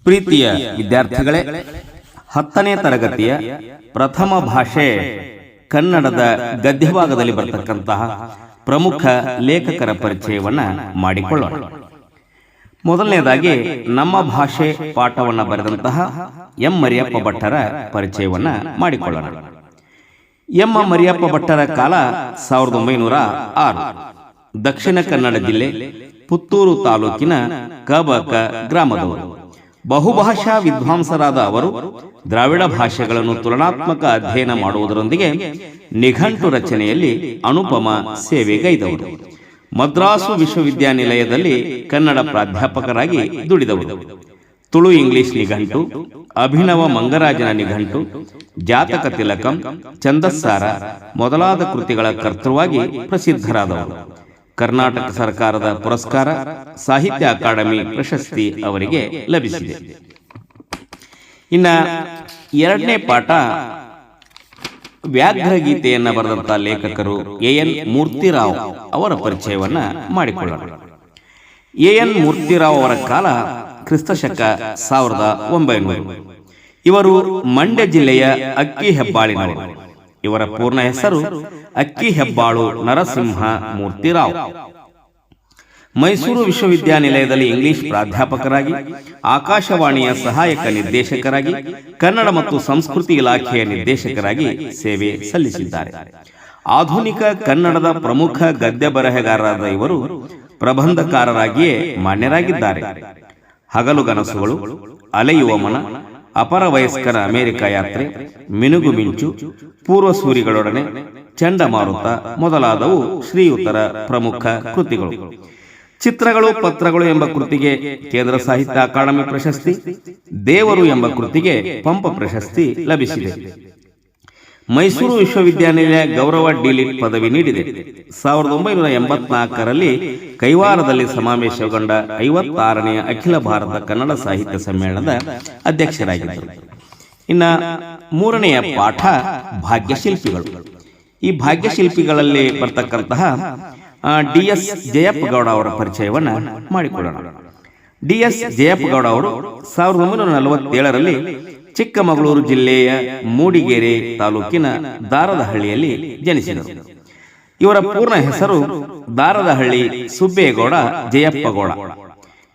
ಪ್ರೀತಿಯ ವಿದ್ಯಾರ್ಥಿಗಳೇ, 10ನೇ ತರಗತಿಯ ಪ್ರಥಮ ಭಾಷೆ ಕನ್ನಡದ ಗದ್ಯಭಾಗದಲ್ಲಿ ಬರತಕ್ಕಂತಹ ಪ್ರಮುಖ ಲೇಖಕರ ಪರಿಚಯವನ್ನು ಮಾಡಿಕೊಳ್ಳೋಣ. ಮೊದಲನೇದಾಗಿ ನಮ್ಮ ಭಾಷೆ ಪಾಠವನ್ನು ಬರೆದಂತಹ ಎಂ ಮರಿಯಪ್ಪ ಭಟ್ಟರ ಪರಿಚಯವನ್ನು ಮಾಡಿಕೊಳ್ಳೋಣ. ಎಂ ಮರಿಯಪ್ಪ ಭಟ್ಟರ ಕಾಲ 1906. ದಕ್ಷಿಣ ಕನ್ನಡ ಜಿಲ್ಲೆ ಪುತ್ತೂರು ತಾಲೂಕಿನ ಕಬಕ ಗ್ರಾಮದವರು. ಬಹುಭಾಷಾ ವಿದ್ವಾಂಸರಾದ ಅವರು ದ್ರಾವಿಡ ಭಾಷೆಗಳನ್ನು ತುಲನಾತ್ಮಕ ಅಧ್ಯಯನ ಮಾಡುವುದರೊಂದಿಗೆ ನಿಘಂಟು ರಚನೆಯಲ್ಲಿ ಅನುಪಮ ಸೇವೆಗೈದವರು. ಮದ್ರಾಸು ವಿಶ್ವವಿದ್ಯಾನಿಲಯದಲ್ಲಿ ಕನ್ನಡ ಪ್ರಾಧ್ಯಾಪಕರಾಗಿ ದುಡಿದವರು. ತುಳು ಇಂಗ್ಲಿಷ್ ನಿಘಂಟು, ಅಭಿನವ ಮಂಗರಾಜನ ನಿಘಂಟು, ಜಾತಕ ತಿಲಕಂ, ಛಂದಸ್ಸಾರ ಮೊದಲಾದ ಕೃತಿಗಳ ಕರ್ತೃವಾಗಿ ಪ್ರಸಿದ್ಧರಾದವರು. ಕರ್ನಾಟಕ ಸರ್ಕಾರದ ಪುರಸ್ಕಾರ, ಸಾಹಿತ್ಯ ಅಕಾಡೆಮಿ ಪ್ರಶಸ್ತಿ ಅವರಿಗೆ ಲಭಿಸಿದೆ. ಇನ್ನು ಎರಡನೇ ಪಾಠ ವ್ಯಾಘ್ರಗೀತೆಯನ್ನು ಬರೆದಂತ ಲೇಖಕರು ಎನ್ ಮೂರ್ತಿರಾವ್ ಅವರ ಪರಿಚಯವನ್ನ ಮಾಡಿಕೊಳ್ಳೋಣ. ಎನ್ ಮೂರ್ತಿರಾವ್ ಅವರ ಕಾಲ ಕ್ರಿಸ್ತಶಕ 1900. ಇವರು ಮಂಡ್ಯ ಜಿಲ್ಲೆಯ ಅಕ್ಕಿ ಹೆಬ್ಬಾಳಿನವರು. ಇವರ ಪೂರ್ಣ ಹೆಸರು ಅಕ್ಕಿ ಹೆಬ್ಬಾಳು ನರಸಿಂಹ ಮೂರ್ತಿರಾವ್. ಮೈಸೂರು ವಿಶ್ವವಿದ್ಯಾನಿಲಯದಲ್ಲಿ ಇಂಗ್ಲಿಷ್ ಪ್ರಾಧ್ಯಾಪಕರಾಗಿ, ಆಕಾಶವಾಣಿಯ ಸಹಾಯಕ ನಿರ್ದೇಶಕರಾಗಿ, ಕನ್ನಡ ಮತ್ತು ಸಂಸ್ಕೃತಿ ಇಲಾಖೆಯ ನಿರ್ದೇಶಕರಾಗಿ ಸೇವೆ ಸಲ್ಲಿಸಿದ್ದಾರೆ. ಆಧುನಿಕ ಕನ್ನಡದ ಪ್ರಮುಖ ಗದ್ಯ ಬರಹಗಾರರಾದ ಇವರು ಪ್ರಬಂಧಕಾರರಾಗಿಯೇ ಮಾನ್ಯರಾಗಿದ್ದಾರೆ. ಹಗಲುಗನಸುಗಳು, ಅಲೆಯುವ ಮನ, ಅಪರ ವಯಸ್ಕರ ಅಮೆರಿಕ ಯಾತ್ರೆ, ಮಿನುಗು ಮಿಂಚು, ಪೂರ್ವ ಸೂರಿಗಳೊಡನೆ, ಚಂಡಮಾರುತ ಮೊದಲಾದವು ಶ್ರೀಯುತರ ಪ್ರಮುಖ ಕೃತಿಗಳು. ಚಿತ್ರಗಳು ಪತ್ರಗಳು ಎಂಬ ಕೃತಿಗೆ ಕೇಂದ್ರ ಸಾಹಿತ್ಯ ಅಕಾಡೆಮಿ ಪ್ರಶಸ್ತಿ, ದೇವರು ಎಂಬ ಕೃತಿಗೆ ಪಂಪ ಪ್ರಶಸ್ತಿ ಲಭಿಸಿದೆ. ಮೈಸೂರು ವಿಶ್ವವಿದ್ಯಾನಿಲಯ ಗೌರವ ಡಿಲಿಟ್ ಪದವಿ ನೀಡಿದೆ. 1984ರಲ್ಲಿ ಕೈವಾರದಲ್ಲಿ ಸಮಾವೇಶಗೊಂಡ 56ನೇ ಅಖಿಲ ಭಾರತ ಕನ್ನಡ ಸಾಹಿತ್ಯ ಸಮ್ಮೇಳನದ ಅಧ್ಯಕ್ಷರಾಗಿದ್ದರು. ಇನ್ನ ಮೂರನೆಯ ಪಾಠ ಭಾಗ್ಯಶಿಲ್ಪಿಗಳು. ಈ ಭಾಗ್ಯಶಿಲ್ಪಿಗಳಲ್ಲಿ ಬರ್ತಕ್ಕಂತಹ ಡಿ.ಎಸ್. ಜಯಪ್ಪ ಗೌಡ ಅವರ ಪರಿಚಯವನ್ನ ಮಾಡಿಕೊಳ್ಳೋಣ. ಡಿ.ಎಸ್. ಜಯಪ್ಪ ಗೌಡ ಅವರು 1947ರಲ್ಲಿ ಚಿಕ್ಕಮಗಳೂರು ಜಿಲ್ಲೆಯ ಮೂಡಿಗೆರೆ ತಾಲೂಕಿನ ದಾರದಹಳ್ಳಿಯಲ್ಲಿ ಜನಿಸಿದರು. ಇವರ ಪೂರ್ಣ ಹೆಸರು ದಾರದಹಳ್ಳಿ ಸುಬ್ಬೇಗೌಡ ಜಯಪ್ಪಗೌಡ.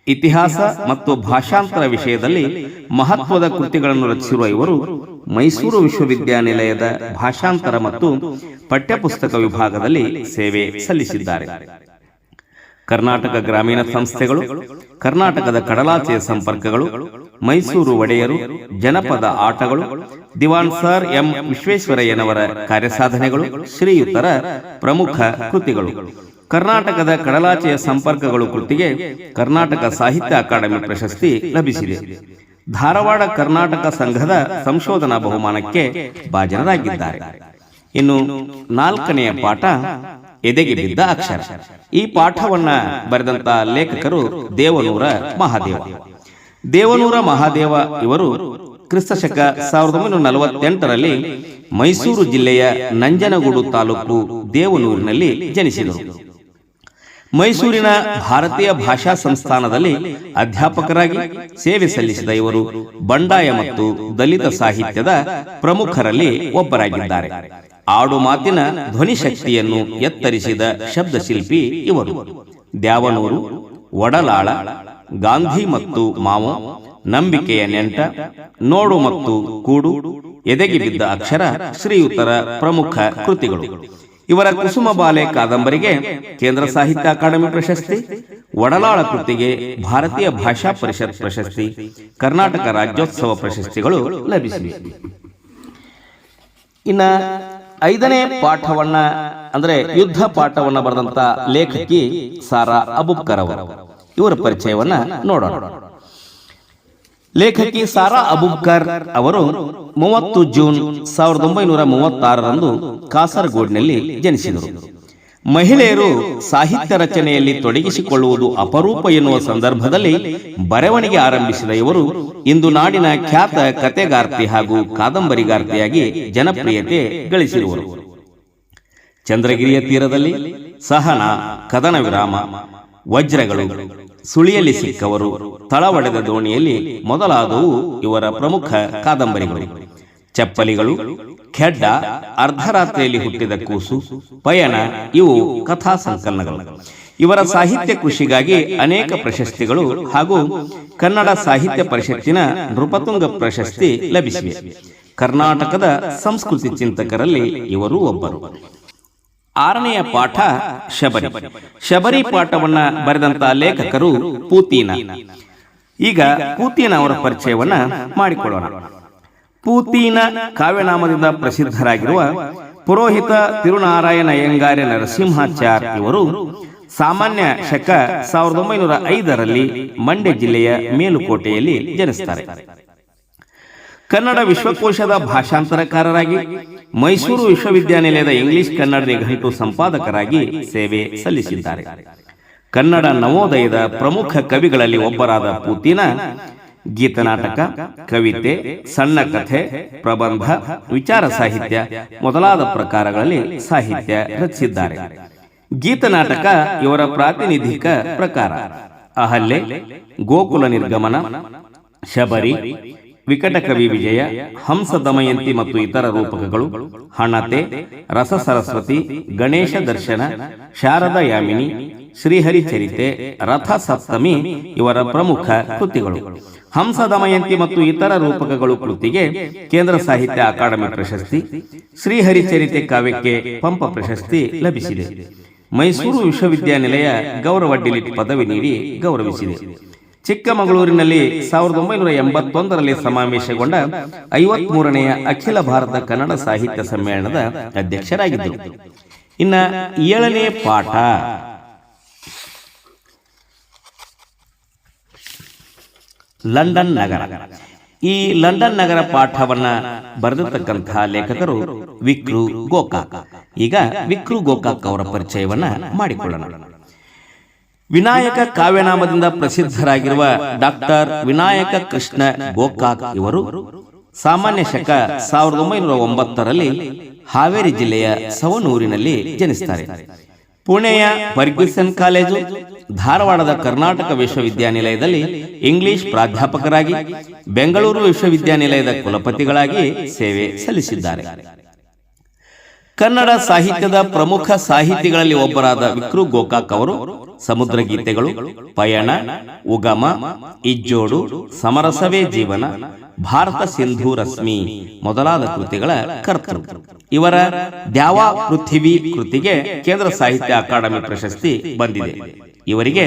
ಇತಿಹಾಸ ಮತ್ತು ಭಾಷಾಂತರ ವಿಷಯದಲ್ಲಿ ಮಹತ್ವದ ಕೃತಿಗಳನ್ನು ರಚಿಸಿರುವ ಇವರು ಮೈಸೂರು ವಿಶ್ವವಿದ್ಯಾನಿಲಯದ ಭಾಷಾಂತರ ಮತ್ತು ಪಠ್ಯಪುಸ್ತಕ ವಿಭಾಗದಲ್ಲಿ ಸೇವೆ ಸಲ್ಲಿಸಿದ್ದಾರೆ. ಕರ್ನಾಟಕ ಗ್ರಾಮೀಣ ಸಂಸ್ಥೆಗಳು, ಕರ್ನಾಟಕದ ಕಡಲಾಚೆಯ ಸಂಪರ್ಕಗಳು, ಮೈಸೂರು ಒಡೆಯರು, ಜನಪದ ಆಟಗಳು, ದಿವಾನ್ ಸರ್ ಎಂ ವಿಶ್ವೇಶ್ವರಯ್ಯನವರ ಕಾರ್ಯಸಾಧನೆಗಳು ಶ್ರೀಯುತರ ಪ್ರಮುಖ ಕೃತಿಗಳು. ಕರ್ನಾಟಕದ ಕಡಲಾಚೆಯ ಸಂಪರ್ಕಗಳು ಕೃತಿಗೆ ಕರ್ನಾಟಕ ಸಾಹಿತ್ಯ ಅಕಾಡೆಮಿ ಪ್ರಶಸ್ತಿ ಲಭಿಸಿದೆ. ಧಾರವಾಡ ಕರ್ನಾಟಕ ಸಂಘದ ಸಂಶೋಧನಾ ಬಹುಮಾನಕ್ಕೆ ಭಾಜನರಾಗಿದ್ದಾರೆ. ಇನ್ನು 4ನೆಯ ಪಾಠ ಎದೆಗೆ ಬಿದ್ದ ಅಕ್ಷರ. ಈ ಪಾಠವನ್ನ ಬರೆದಂತ ಲೇಖಕರು ದೇವನೂರ ಮಹಾದೇವ. ದೇವನೂರ ಮಹಾದೇವ ಇವರು ಕ್ರಿಸ್ತಶಕ 1948ರಲ್ಲಿ ಮೈಸೂರು ಜಿಲ್ಲೆಯ ನಂಜನಗೂಡು ತಾಲೂಕು ದೇವನೂರಿನಲ್ಲಿ ಜನಿಸಿದರು. ಮೈಸೂರಿನ ಭಾರತೀಯ ಭಾಷಾ ಸಂಸ್ಥಾನದಲ್ಲಿ ಅಧ್ಯಾಪಕರಾಗಿ ಸೇವೆ ಸಲ್ಲಿಸಿದ ಇವರು ಬಂಡಾಯ ಮತ್ತು ದಲಿತ ಸಾಹಿತ್ಯದ ಪ್ರಮುಖರಲ್ಲಿ ಒಬ್ಬರಾಗಿದ್ದಾರೆ. ಆಡು ಮಾತಿನ ಧ್ವನಿ ಶಕ್ತಿಯನ್ನು ಎತ್ತರಿಸಿದ ಶಬ್ದಶಿಲ್ಪಿ ಇವರು. ದ್ಯಾವನೂರು, ಒಡಲಾಳ, ಗಾಂಧಿ ಮತ್ತು ಮಾವು, ನಂಬಿಕೆಯ ನೆಂಟ, ನೋಡು ಮತ್ತು ಕೂಡು, ಎದೆಗೆ ಬಿದ್ದ ಅಕ್ಷರ ಶ್ರೀಯುತರ ಪ್ರಮುಖ ಕೃತಿಗಳು. ಇವರ ಕುಸುಮ ಬಾಲೆ ಕಾದಂಬರಿಗೆ ಕೇಂದ್ರ ಸಾಹಿತ್ಯ ಅಕಾಡೆಮಿ ಪ್ರಶಸ್ತಿ, ಒಡಲಾಳ ಕೃತಿಗೆ ಭಾರತೀಯ ಭಾಷಾ ಪರಿಷತ್ ಪ್ರಶಸ್ತಿ, ಕರ್ನಾಟಕ ರಾಜ್ಯೋತ್ಸವ ಪ್ರಶಸ್ತಿಗಳು ಲಭಿಸಿವೆ. ಇನ್ನ 5ನೇ ಪಾಠವನ್ನ ಅಂದ್ರೆ ಯುದ್ಧ ಪಾಠವನ್ನ ಬರೆದಂತ ಲೇಖಕಿ ಸಾರಾ ಅಬುಬ್ಕರ್ ಅವರು. ಇವರ ಪರಿಚಯವನ್ನ ನೋಡೋಣ. ಲೇಖಕಿ ಸಾರಾ ಅಬುಬ್ಕರ್ ಅವರು 30 ಜೂನ್ 1936ರಂದು ಕಾಸರಗೋಡಿನಲ್ಲಿ ಜನಿಸಿದರು. ಮಹಿಳೆಯರು ಸಾಹಿತ್ಯ ರಚನೆಯಲ್ಲಿ ತೊಡಗಿಸಿಕೊಳ್ಳುವುದು ಅಪರೂಪ ಎನ್ನುವ ಸಂದರ್ಭದಲ್ಲಿ ಬರವಣಿಗೆ ಆರಂಭಿಸಿದ ಇವರು ಇಂದು ನಾಡಿನ ಖ್ಯಾತ ಕತೆಗಾರ್ತಿ ಹಾಗೂ ಕಾದಂಬರಿಗಾರ್ತಿಯಾಗಿ ಜನಪ್ರಿಯತೆ ಗಳಿಸಿರುವರು. ಚಂದ್ರಗಿರಿಯ ತೀರದಲ್ಲಿ ಸಹನ, ಕದನ ವಿರಾಮ, ವಜ್ರಗಳು, ಸುಳಿಯಲ್ಲಿ ಸಿಕ್ಕವರು, ತಳ ಒಡೆದ ದೋಣಿಯಲ್ಲಿ ಮೊದಲಾದವು ಇವರ ಪ್ರಮುಖ ಕಾದಂಬರಿಗಳು. ಚಪ್ಪಲಿಗಳು, ಖೆಡ್ಡ, ಅರ್ಧರಾತ್ರಿಯಲ್ಲಿ ಹುಟ್ಟಿದ ಕೂಸು, ಪಯಣ ಇವು ಕಥಾ ಸಂಕಲನಗಳು. ಇವರ ಸಾಹಿತ್ಯ ಕೃಷಿಗಾಗಿ ಅನೇಕ ಪ್ರಶಸ್ತಿಗಳು ಹಾಗೂ ಕನ್ನಡ ಸಾಹಿತ್ಯ ಪರಿಷತ್ತಿನ ನೃಪತುಂಗ ಪ್ರಶಸ್ತಿ ಲಭಿಸಿವೆ. ಕರ್ನಾಟಕದ ಸಂಸ್ಕೃತಿ ಚಿಂತಕರಲ್ಲಿ ಇವರು ಒಬ್ಬರು. 6ನೆಯ ಪಾಠ ಶಬರಿ. ಶಬರಿ ಪಾಠವನ್ನ ಬರೆದಂತಹ ಲೇಖಕರು ಪೂತಿನ. ಈಗ ಪೂತಿನ ಅವರ ಪರಿಚಯವನ್ನ ಮಾಡಿಕೊಳ್ಳೋಣ. ಪೂತಿನ ಕಾವ್ಯನಾಮದಿಂದ ಪ್ರಸಿದ್ಧರಾಗಿರುವ ಪುರೋಹಿತ ತಿರುನಾರಾಯಣ ಅಯ್ಯಂಗಾರ್ಯ ನರಸಿಂಹಾಚಾರ್ ಇವರು ಸಾಮಾನ್ಯ ಶಕ 1905ರಲ್ಲಿ ಮಂಡ್ಯ ಜಿಲ್ಲೆಯ ಮೇಲುಕೋಟೆಯಲ್ಲಿ ಜನಿಸುತ್ತಾರೆ. ಕನ್ನಡ ವಿಶ್ವಕೋಶದ ಭಾಷಾಂತರಕಾರರಾಗಿ, ಮೈಸೂರು ವಿಶ್ವವಿದ್ಯಾನಿಲಯದ ಇಂಗ್ಲಿಷ್ ಕನ್ನಡ ನಿಘಂಟು ಸಂಪಾದಕರಾಗಿ ಸೇವೆ ಸಲ್ಲಿಸಿದ್ದಾರೆ. ಕನ್ನಡ ನವೋದಯದ ಪ್ರಮುಖ ಕವಿಗಳಲ್ಲಿ ಒಬ್ಬರಾದ ಪೂತಿನ ಗೀತನಾಟಕ, ಕವಿತೆ, ಸಣ್ಣ ಕಥೆ, ಪ್ರಬಂಧ, ವಿಚಾರ ಸಾಹಿತ್ಯ ಮೊದಲಾದ ಪ್ರಕಾರಗಳಲ್ಲಿ ಸಾಹಿತ್ಯ ರಚಿಸಿದ್ದಾರೆ. ಗೀತನಾಟಕ ಇವರ ಪ್ರಾತಿನಿಧಿಕ ಪ್ರಕಾರ. ಅಹಲ್ಯೆ, ಗೋಕುಲ ನಿರ್ಗಮನ, ಶಬರಿ, ವಿಕಟ ಕವಿ ವಿಜಯ, ಹಂಸ ದಮಯಂತಿ ಮತ್ತು ಇತರ ರೂಪಕಗಳು, ಹಣತೆ, ರಸ ಸರಸ್ವತಿ, ಗಣೇಶ ದರ್ಶನ, ಶಾರದಾ ಯಾಮಿನಿ, ಶ್ರೀಹರಿಚರಿತೆ, ರಥ ಸಪ್ತಮಿ ಇವರ ಪ್ರಮುಖ ಕೃತಿಗಳು. ಹಂಸ ದಮಯಂತಿ ಮತ್ತು ಇತರ ರೂಪಕಗಳು ಕೃತಿಗೆ ಕೇಂದ್ರ ಸಾಹಿತ್ಯ ಅಕಾಡೆಮಿ ಪ್ರಶಸ್ತಿ, ಶ್ರೀಹರಿಚರಿತೆ ಕಾವ್ಯಕ್ಕೆ ಪಂಪ ಪ್ರಶಸ್ತಿ ಲಭಿಸಿದೆ. ಮೈಸೂರು ವಿಶ್ವವಿದ್ಯಾನಿಲಯ ಗೌರವ ಡಿಲಿಟ್ ಪದವಿ ನೀಡಿ ಗೌರವಿಸಿದೆ. ಚಿಕ್ಕಮಗಳೂರಿನಲ್ಲಿ 1981ರಲ್ಲಿ ಸಮಾವೇಶಗೊಂಡ 53ನೆಯ ಅಖಿಲ ಭಾರತ ಕನ್ನಡ ಸಾಹಿತ್ಯ ಸಮ್ಮೇಳನದ ಅಧ್ಯಕ್ಷರಾಗಿದ್ದರು. ಇನ್ನ 7ನೇ ಪಾಠ ಲಂಡನ್ ನಗರ. ಈ ಲಂಡನ್ ನಗರ ಪಾಠವನ್ನ ಬರೆದಿರ್ತಕ್ಕಂತಹ ಲೇಖಕರು ವಿಕ್ರು ಗೋಕಾಕ್. ಈಗ ವಿಕ್ರು ಗೋಕಾಕ್ ಅವರ ಪರಿಚಯವನ್ನ ಮಾಡಿಕೊಳ್ಳೋಣ. ವಿನಾಯಕ ಕಾವ್ಯನಾಮದಿಂದ ಪ್ರಸಿದ್ಧರಾಗಿರುವ ಡಾಕ್ಟರ್ ವಿನಾಯಕ ಕೃಷ್ಣ ಗೋಕಾಕ್ ಇವರು ಸಾಮಾನ್ಯ ಶಕ 1909ರಲ್ಲಿ ಹಾವೇರಿ ಜಿಲ್ಲೆಯ ಸವಣೂರಿನಲ್ಲಿ ಜನಿಸುತ್ತಾರೆ. ಪುಣೆಯ ಫರ್ಗ್ಯೂಸನ್ ಕಾಲೇಜು, ಧಾರವಾಡದ ಕರ್ನಾಟಕ ವಿಶ್ವವಿದ್ಯಾನಿಲಯದಲ್ಲಿ ಇಂಗ್ಲಿಷ್ ಪ್ರಾಧ್ಯಾಪಕರಾಗಿ, ಬೆಂಗಳೂರು ವಿಶ್ವವಿದ್ಯಾನಿಲಯದ ಕುಲಪತಿಗಳಾಗಿ ಸೇವೆ ಸಲ್ಲಿಸಿದ್ದಾರೆ. ಕನ್ನಡ ಸಾಹಿತ್ಯದ ಪ್ರಮುಖ ಸಾಹಿತಿಗಳಲ್ಲಿ ಒಬ್ಬರಾದ ವಿಕ್ರು ಗೋಕಾಕ್ ಅವರು ಸಮುದ್ರ ಗೀತೆಗಳು, ಪಯಣ, ಉಗಮ, ಇಜ್ಜೋಡು, ಸಮರಸವೇ ಜೀವನ, ಭಾರತ ಸಿಂಧು ರಶ್ಮಿ ಮೊದಲಾದ ಕೃತಿಗಳ ಕರ್ತೃ. ಇವರ ದ್ಯಾವಾ ಪೃಥ್ವಿ ಕೃತಿಗೆ ಕೇಂದ್ರ ಸಾಹಿತ್ಯ ಅಕಾಡೆಮಿ ಪ್ರಶಸ್ತಿ ಬಂದಿದೆ. ಇವರಿಗೆ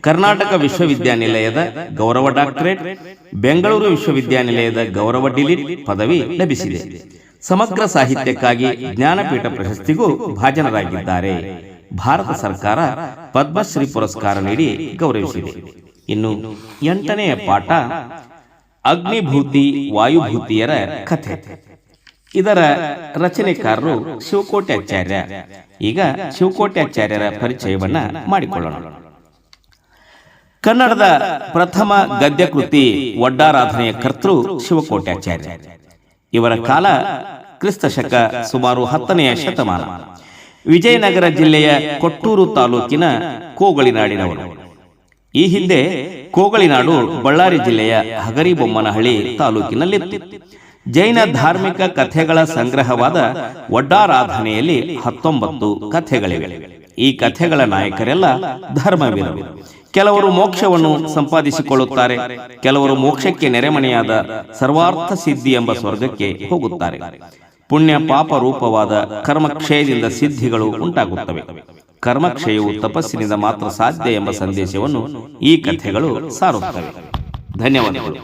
ಕರ್ನಾಟಕ ವಿಶ್ವವಿದ್ಯಾನಿಲಯದ ಗೌರವ ಡಾಕ್ಟರೇಟ್, ಬೆಂಗಳೂರು ವಿಶ್ವವಿದ್ಯಾನಿಲಯದ ಗೌರವ ಡಿಲಿಟ್ ಪದವಿ ಲಭಿಸಿದೆ. ಸಮಗ್ರ ಸಾಹಿತ್ಯಕ್ಕಾಗಿ ಜ್ಞಾನಪೀಠ ಪ್ರಶಸ್ತಿಗೂ ಭಾಜನರಾಗಿದ್ದಾರೆ. ಭಾರತ ಸರ್ಕಾರ ಪದ್ಮಶ್ರೀ ಪುರಸ್ಕಾರ ನೀಡಿ ಗೌರವಿಸಿದೆ. ಇನ್ನು 8ನೆಯ ಪಾಠ ಅಗ್ನಿಭೂತಿ ವಾಯುಭೂತಿಯರ ಕಥೆ. ಇದರ ರಚನೆಕಾರರು ಶಿವಕೋಟ್ಯಾಚಾರ್ಯ. ಈಗ ಶಿವಕೋಟ್ಯಾಚಾರ್ಯರ ಪರಿಚಯವನ್ನ ಮಾಡಿಕೊಳ್ಳೋಣ. ಕನ್ನಡದ ಪ್ರಥಮ ಗದ್ಯ ಕೃತಿ ಒಡ್ಡಾರಾಧನೆಯ ಕರ್ತೃ ಶಿವಕೋಟ್ಯಾಚಾರ್ಯ. ಇವರ ಕಾಲ ಕ್ರಿಸ್ತ ಶಕ ಸುಮಾರು 10ನೆಯ ಶತಮಾನ. ವಿಜಯನಗರ ಜಿಲ್ಲೆಯ ಕೊಟ್ಟೂರು ತಾಲೂಕಿನ ಕೋಗಳಿನಾಡಿನವರು. ಈ ಹಿಂದೆ ಕೋಗಳಿನಾಡು ಬಳ್ಳಾರಿ ಜಿಲ್ಲೆಯ ಹಗರಿಬೊಮ್ಮನಹಳ್ಳಿ ತಾಲೂಕಿನಲ್ಲಿತ್ತು. ಜೈನ ಧಾರ್ಮಿಕ ಕಥೆಗಳ ಸಂಗ್ರಹವಾದ ಒಡ್ಡಾರಾಧನೆಯಲ್ಲಿ 19 ಕಥೆಗಳಿವೆ. ಈ ಕಥೆಗಳ ನಾಯಕರೆಲ್ಲ ಧರ್ಮವೀರರು. ಕೆಲವರು ಮೋಕ್ಷವನ್ನು ಸಂಪಾದಿಸಿಕೊಳ್ಳುತ್ತಾರೆ, ಕೆಲವರು ಮೋಕ್ಷಕ್ಕೆ ನೆರೆಮನೆಯಾದ ಸರ್ವಾರ್ಥ ಸಿದ್ಧಿ ಎಂಬ ಸ್ವರ್ಗಕ್ಕೆ ಹೋಗುತ್ತಾರೆ. ಪುಣ್ಯ ಪಾಪ ರೂಪವಾದ ಕರ್ಮಕ್ಷಯದಿಂದ ಸಿದ್ಧಿಗಳು ಉಂಟಾಗುತ್ತವೆ. ಕರ್ಮಕ್ಷಯವು ತಪಸ್ಸಿನಿಂದ ಮಾತ್ರ ಸಾಧ್ಯ ಎಂಬ ಸಂದೇಶವನ್ನು ಈ ಕಥೆಗಳು ಸಾರುತ್ತವೆ. ಧನ್ಯವಾದಗಳು.